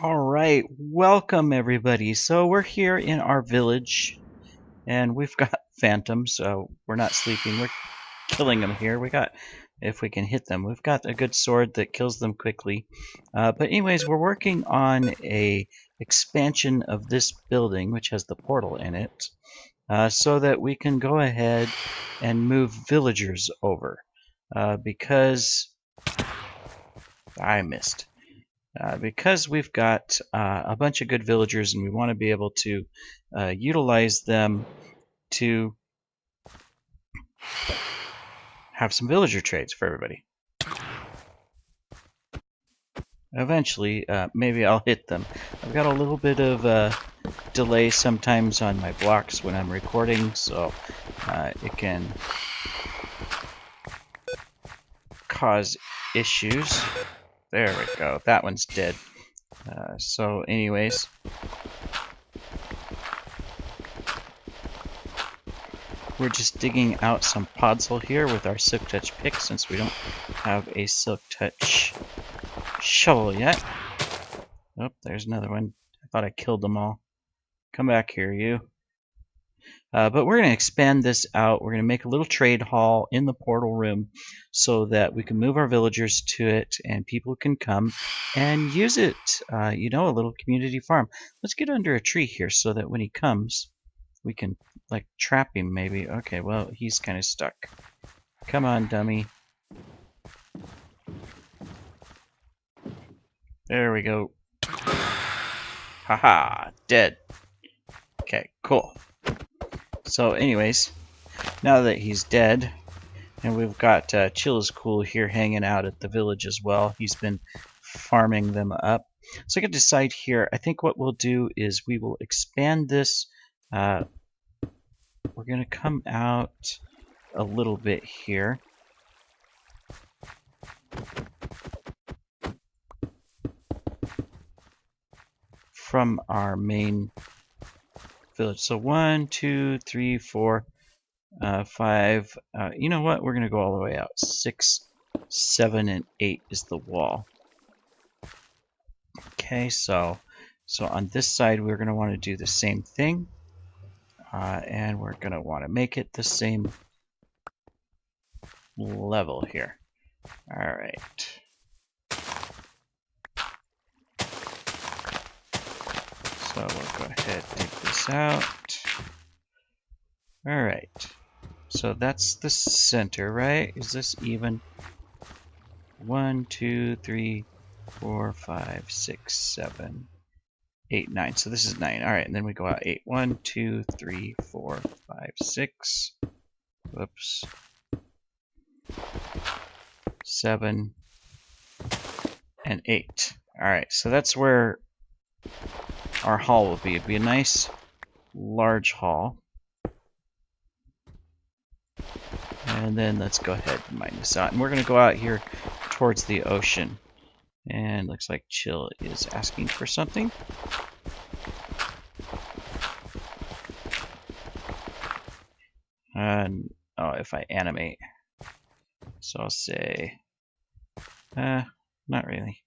All right, welcome everybody. So we're here in our village, and we've got phantoms. So we're not sleeping. We're killing them here. If we can hit them, we've got a good sword that kills them quickly. But anyways, we're working on a expansion of this building, which has the portal in it, so that we can go ahead and move villagers over. Because I missed. Because we've got a bunch of good villagers and we want to be able to utilize them to have some villager trades for everybody. Eventually, maybe I'll hit them. I've got a little bit of delay sometimes on my blocks when I'm recording, so it can cause issues. There we go. That one's dead. So anyways, we're just digging out some podzol here with our silk touch pick since we don't have a silk touch shovel yet. Oh, there's another one. I thought I killed them all. Come back here, you. But we're going to expand this out. We're going to make a little trade hall in the portal room so that we can move our villagers to it and people can come and use it. A little community farm. Let's get under a tree here so that when he comes, we can, like, trap him maybe. Okay, well, he's kind of stuck. Come on, dummy. There we go. Haha, dead. Okay, cool. So anyways, now that he's dead, and we've got Chill is Cool here hanging out at the village as well. He's been farming them up. So I can decide here, I think what we'll do is we will expand this. We're going to come out a little bit here. From our main village. So 1, 2, 3, 4, 5. You know what? We're going to go all the way out. 6, 7, and 8 is the wall. Okay, so on this side we're going to want to do the same thing. And we're going to want to make it the same level here. Alright. So we'll go ahead and dig this out. Alright. So that's the center, right? Is this even? 1, 2, 3, 4, 5, 6, 7, 8, 9. So this is 9. Alright, and then we go out 8. 1, 2, 3, 4, 5, 6. Whoops. 7 and 8. Alright, so that's where our hall will be. It'll be a nice large hall. And then let's go ahead and mine this out. And we're going to go out here towards the ocean. And looks like Chill is asking for something. Oh, if I animate. So I'll say, not really.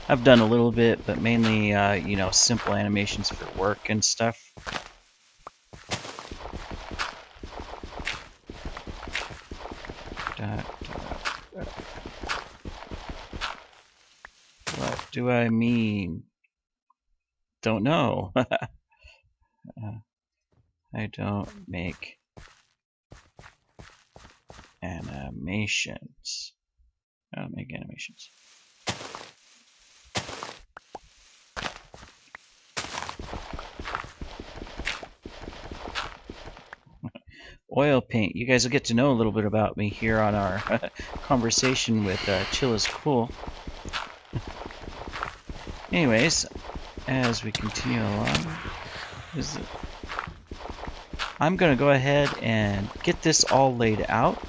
I've done a little bit, but mainly, simple animations for work and stuff. What do I mean? Don't know. I don't make animations. I don't make animations. Oil paint. You guys will get to know a little bit about me here on our conversation with Chill is Cool. Anyways, as we continue along, I'm going to go ahead and get this all laid out,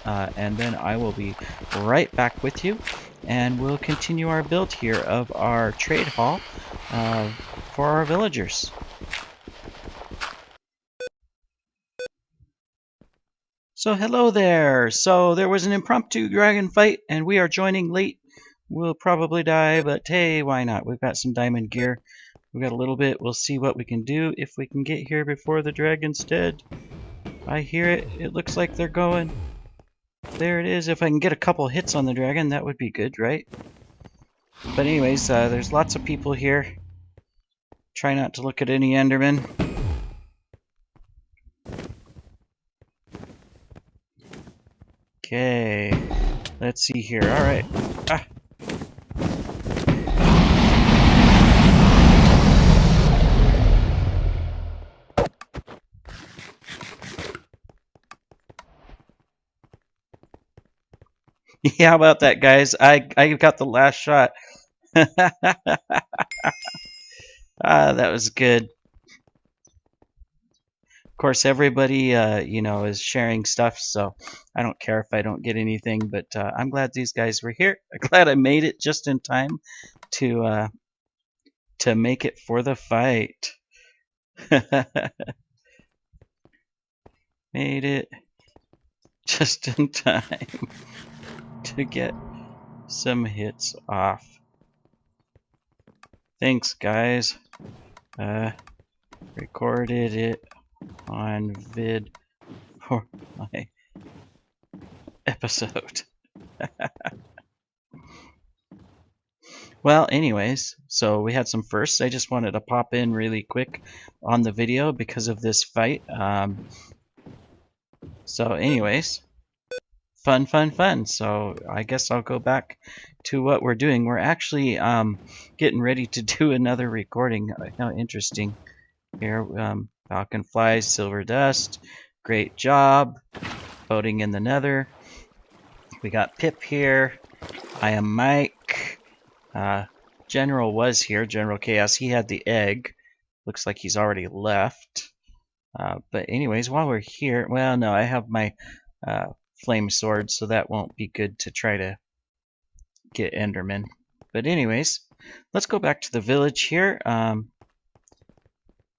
and then I will be right back with you, and we'll continue our build here of our trade hall for our villagers. So hello there. So there was an impromptu dragon fight, and we are joining late We'll probably die, but hey, why not? We've got some diamond gear. We've got a little bit. We'll see what we can do if we can get here before the dragon's dead. I hear it. It looks like they're going. There it is. If I can get a couple hits on the dragon, that would be good, right? But anyways, there's lots of people here. Try not to look at any Endermen. Okay. Let's see here. Alright. Ah. Yeah, how about that, guys? I got the last shot. That was good. Of course, everybody, is sharing stuff, so I don't care if I don't get anything. But I'm glad these guys were here. I'm glad I made it just in time to make it for the fight. Made it just in time to get some hits off. Thanks, guys. Recorded it on vid for my episode. Well, anyways, so we had some firsts. I just wanted to pop in really quick on the video because of this fight. So anyways, fun. So I guess I'll go back to what we're doing. We're actually getting ready to do another recording. How interesting. Here, Falcon flies, silver dust. Great job. Boating in the nether. We got Pip here. I am Mike. General was here, General Chaos. He had the egg. Looks like he's already left. But anyways, while we're here, well, no, I have my flame sword, so that won't be good to try to get Enderman. But anyways, let's go back to the village here.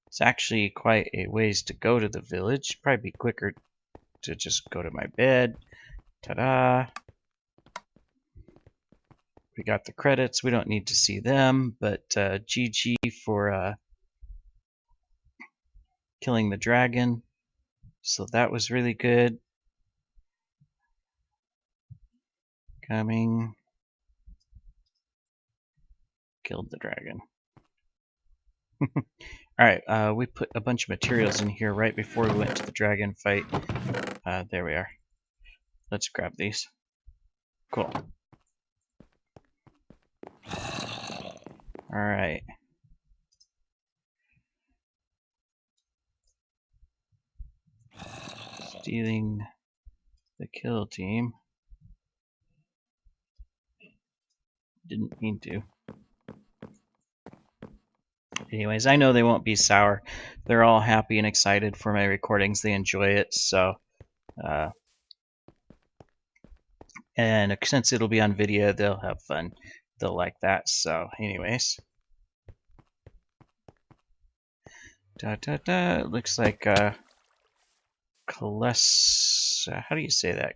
It's actually quite a ways to go to the village. Probably be quicker to just go to my bed. Ta-da! We got the credits. We don't need to see them, but GG for killing the dragon. So that was really good. Coming. Killed the dragon. Alright, we put a bunch of materials in here right before we went to the dragon fight. There we are. Let's grab these. Cool. Alright. Stealing the kill team. Didn't mean to. Anyways, I know they won't be sour. They're all happy and excited for my recordings. They enjoy it, so... and since it'll be on video, they'll have fun. They'll like that, so anyways. Looks like how do you say that?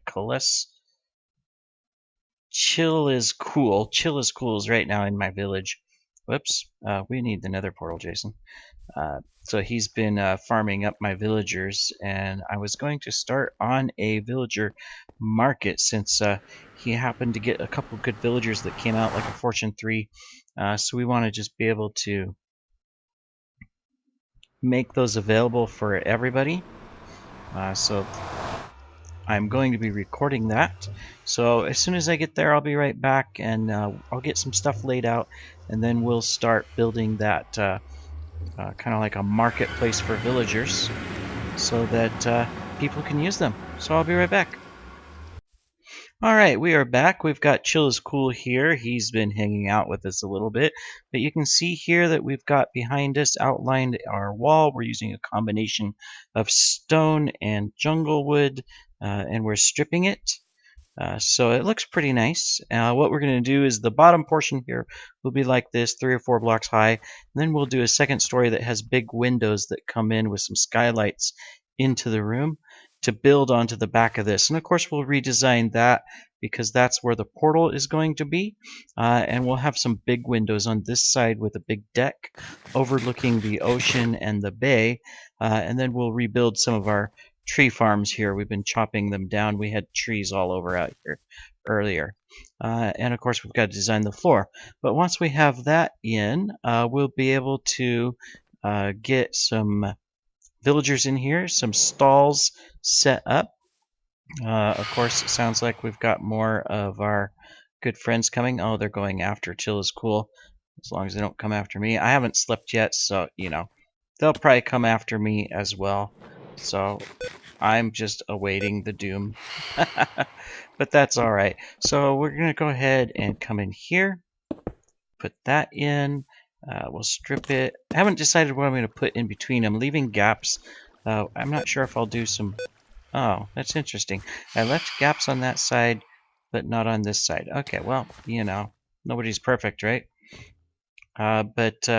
Chill is cool. Chill is cool is right now in my village. Whoops. We need the nether portal, Jason. So he's been farming up my villagers, and I was going to start on a villager market since he happened to get a couple good villagers that came out like a Fortune 3. So we want to just be able to make those available for everybody. So I'm going to be recording that. So as soon as I get there, I'll be right back, and I'll get some stuff laid out, and then we'll start building that kind of like a marketplace for villagers so that people can use them. So I'll be right back. Alright, we are back. We've got Chill is Cool here. He's been hanging out with us a little bit. But you can see here that we've got behind us outlined our wall. We're using a combination of stone and jungle wood, and we're stripping it. So it looks pretty nice. What we're going to do is the bottom portion here will be like this, 3 or 4 blocks high. And then we'll do a second story that has big windows that come in with some skylights into the room. to build onto the back of this. And of course we'll redesign that because that's where the portal is going to be. And we'll have some big windows on this side with a big deck overlooking the ocean and the bay. And then we'll rebuild some of our tree farms here. We've been chopping them down. We had trees all over out here earlier. And of course we've got to design the floor. But once we have that in, we'll be able to get some villagers in here, some stalls set up. Of course, it sounds like we've got more of our good friends coming. Oh, they're going after Chill is Cool. As long as they don't come after me. I haven't slept yet, so, you know, they'll probably come after me as well. So I'm just awaiting the doom. But that's all right. So we're going to go ahead and come in here. Put that in. We'll strip it. I haven't decided what I'm going to put in between. I'm leaving gaps. I'm not sure if I'll do some... Oh, that's interesting. I left gaps on that side, but not on this side. Okay, well, you know, nobody's perfect, right? But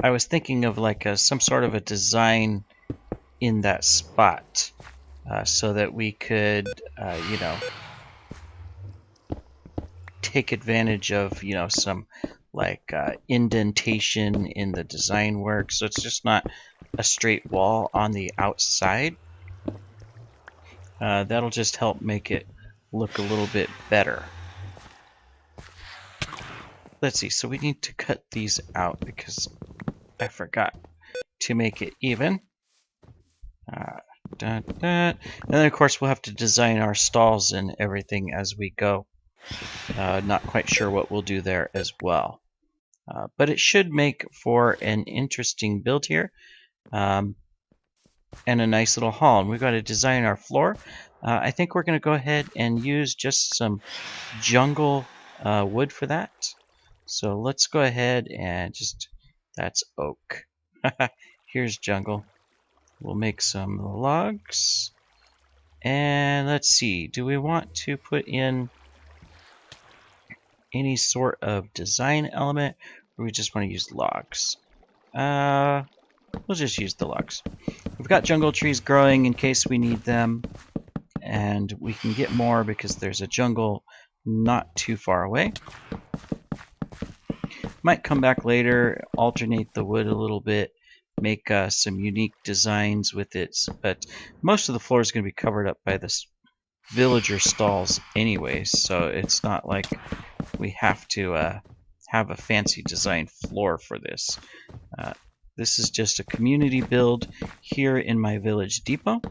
I was thinking of like some sort of a design in that spot so that we could, you know, take advantage of, you know, some like indentation in the design work, so it's just not a straight wall on the outside. That'll just help make it look a little bit better. Let's see, so we need to cut these out because I forgot to make it even. And then of course we'll have to design our stalls and everything as we go. Not quite sure what we'll do there as well. But it should make for an interesting build here. And a nice little hall. And we've got to design our floor. I think we're going to go ahead and use just some jungle wood for that. So let's go ahead and just... That's oak. Here's jungle. We'll make some logs. And let's see. Do we want to put in any sort of design element, or we just want to use logs? We'll just use the logs. We've got jungle trees growing in case we need them, and we can get more because there's a jungle not too far away. Might come back later, alternate the wood a little bit, make some unique designs with it, but most of the floor is going to be covered up by this villager stalls anyway, so it's not like we have to have a fancy design floor for this. This is just a community build here in my village depot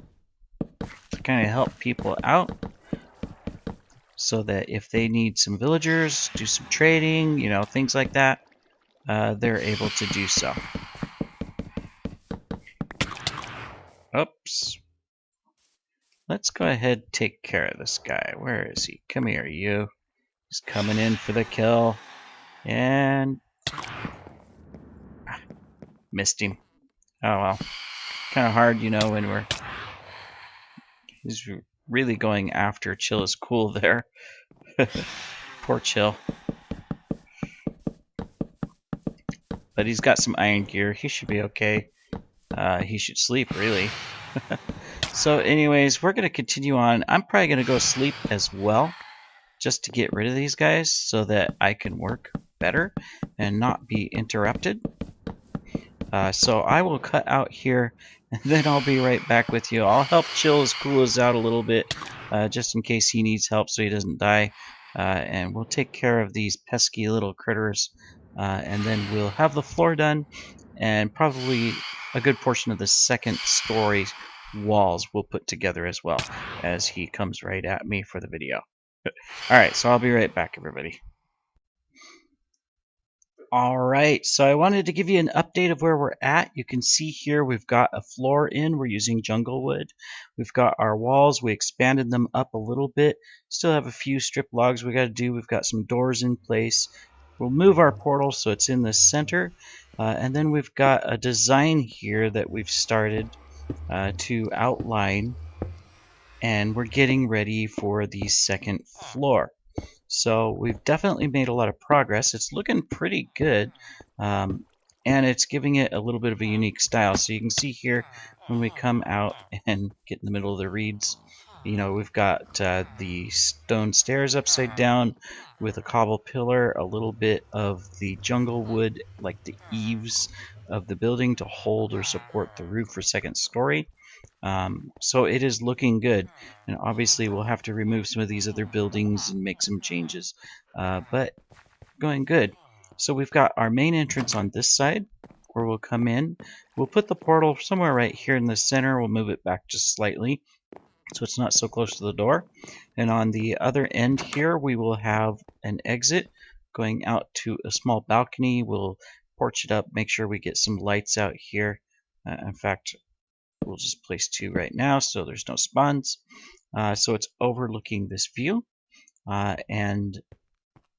to kind of help people out so that if they need some villagers, do some trading, you know, things like that, they're able to do so. Oops. Let's go ahead and take care of this guy. Where is he? Come here, you. He's coming in for the kill. And... missed him. Oh well. Kind of hard, you know, when we're... He's really going after Chill is Cool there. Poor Chill. But he's got some iron gear. He should be okay. He should sleep, really. So anyways, we're going to continue on. I'm probably going to go sleep as well, just to get rid of these guys so that I can work better and not be interrupted. So I will cut out here, and then I'll be right back with you. I'll help Chill is Cool out a little bit, just in case he needs help so he doesn't die. And we'll take care of these pesky little critters, and then we'll have the floor done, and probably a good portion of the second story walls we'll put together as well, as he comes right at me for the video. Alright, so I'll be right back, everybody. Alright, so I wanted to give you an update of where we're at. You can see here we've got a floor in. We're using jungle wood. We've got our walls. We expanded them up a little bit. Still have a few strip logs we got to do. We've got some doors in place. We'll move our portal so it's in the center. And then we've got a design here that we've started to outline. And we're getting ready for the second floor. So we've definitely made a lot of progress. It's looking pretty good. and it's giving it a little bit of a unique style. So you can see here when we come out and get in the middle of the reeds, you know, we've got the stone stairs upside down with a cobble pillar, a little bit of the jungle wood, like the eaves of the building to hold or support the roof for second story. So it is looking good, and obviously we'll have to remove some of these other buildings and make some changes, but going good. So we've got our main entrance on this side where we'll come in. We'll put the portal somewhere right here in the center. We'll move it back just slightly so it's not so close to the door. And on the other end here, we will have an exit going out to a small balcony. We'll porch it up, make sure we get some lights out here. In fact, we'll just place 2 right now so there's no spawns. So it's overlooking this view. And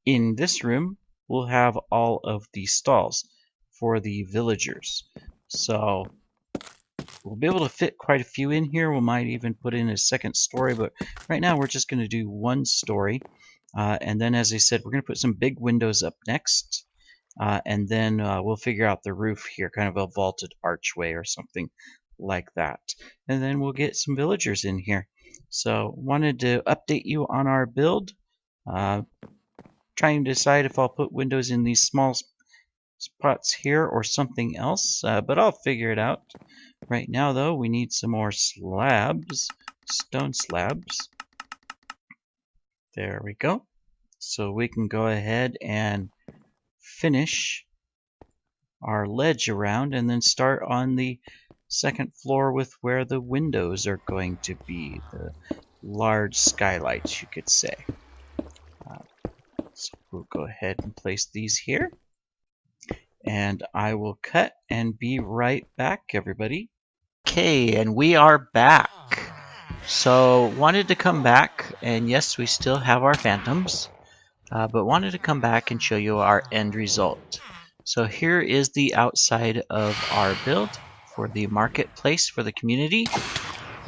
in this room, we'll have all of the stalls for the villagers. So we'll be able to fit quite a few in here. We might even put in a second story, but right now we're just going to do 1 story. And then, as I said, we're going to put some big windows up next. And then we'll figure out the roof here, kind of a vaulted archway or something like that. And then we'll get some villagers in here. So wanted to update you on our build. Trying to decide if I'll put windows in these small spots here or something else, but I'll figure it out. Right now, though, we need some more slabs, stone slabs. There we go. So we can go ahead and finish our ledge around and then start on the second floor with where the windows are going to be, the large skylights, you could say. So we'll go ahead and place these here. And I will cut and be right back, everybody. Okay, and we are back. So wanted to come back, and yes, we still have our phantoms, but wanted to come back and show you our end result. So here is the outside of our build for the marketplace for the community.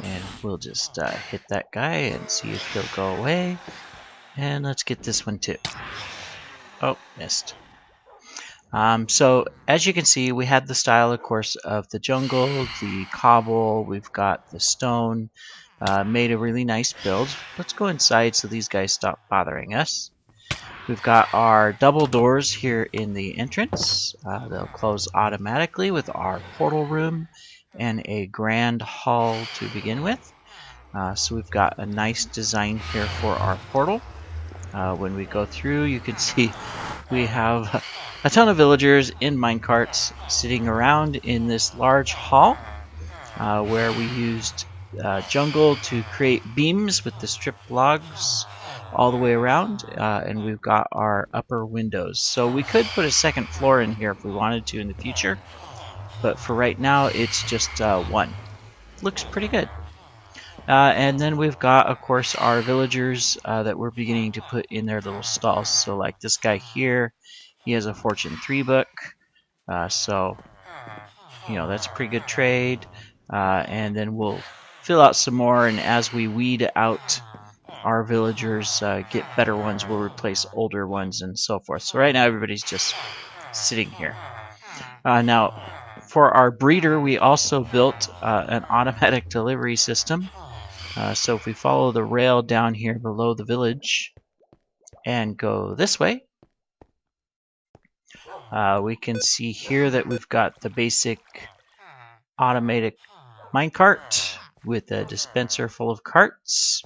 And we'll just hit that guy and see if he'll go away. And let's get this one too. Oh, missed. So as you can see, we had the style, of course, of the jungle, the cobble, we've got the stone, made a really nice build. Let's go inside so these guys stop bothering us. We've got our double doors here in the entrance. They'll close automatically with our portal room and a grand hall to begin with. So we've got a nice design here for our portal. When we go through, you can see we have a ton of villagers in minecarts sitting around in this large hall where we used jungle to create beams with the stripped logs all the way around, and we've got our upper windows. So we could put a second floor in here if we wanted to in the future, but for right now it's just 1. Looks pretty good. And then we've got, of course, our villagers that we're beginning to put in their little stalls. So like this guy here, he has a Fortune 3 book. So, you know, that's a pretty good trade. And then we'll fill out some more, and as we weed out our villagers, get better ones, we'll replace older ones and so forth. So right now everybody's just sitting here. Now, for our breeder, we also built an automatic delivery system. So if we follow the rail down here below the village and go this way, we can see here that we've got the basic automatic minecart with a dispenser full of carts.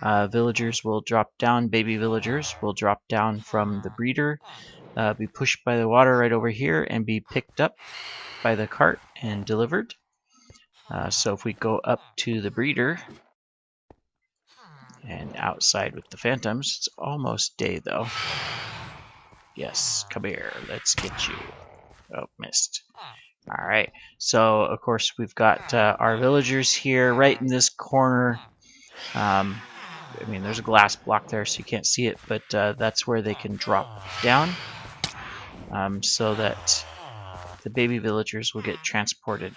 Villagers will drop down, baby villagers will drop down from the breeder, be pushed by the water right over here and be picked up by the cart and delivered. So if we go up to the breeder and outside with the phantoms, it's almost day though. Yes, come here, let's get you. Oh, missed. Alright, so of course we've got our villagers here right in this corner. I mean, there's a glass block there so you can't see it, but that's where they can drop down so that the baby villagers will get transported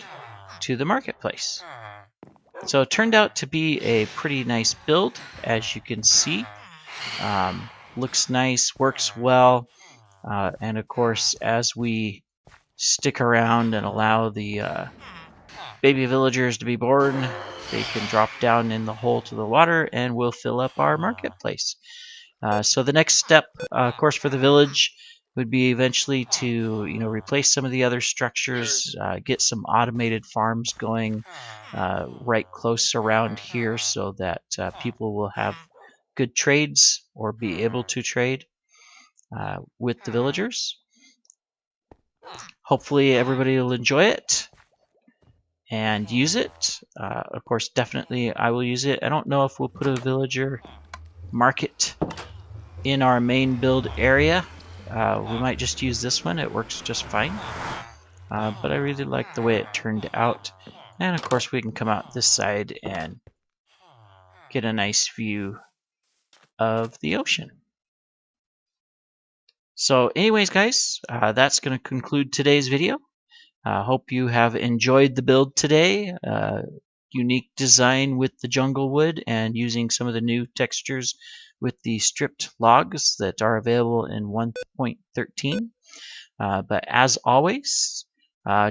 to the marketplace. So it turned out to be a pretty nice build, as you can see. Looks nice, works well, and of course as we stick around and allow the baby villagers to be born, they can drop down in the hole to the water and we'll fill up our marketplace. So the next step, of course, for the village would be eventually to replace some of the other structures, get some automated farms going right close around here so that people will have good trades or be able to trade with the villagers. Hopefully everybody will enjoy it and use it. Of course, definitely I will use it. I don't know if we'll put a villager market in our main build area. We might just use this one. It works just fine. But I really like the way it turned out. And of course we can come out this side and get a nice view of the ocean. So anyways, guys, that's going to conclude today's video. Hope you have enjoyed the build today. Unique design with the jungle wood and using some of the new textures with the stripped logs that are available in 1.13. But as always,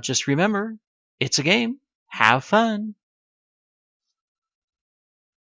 just remember, it's a game. Have fun.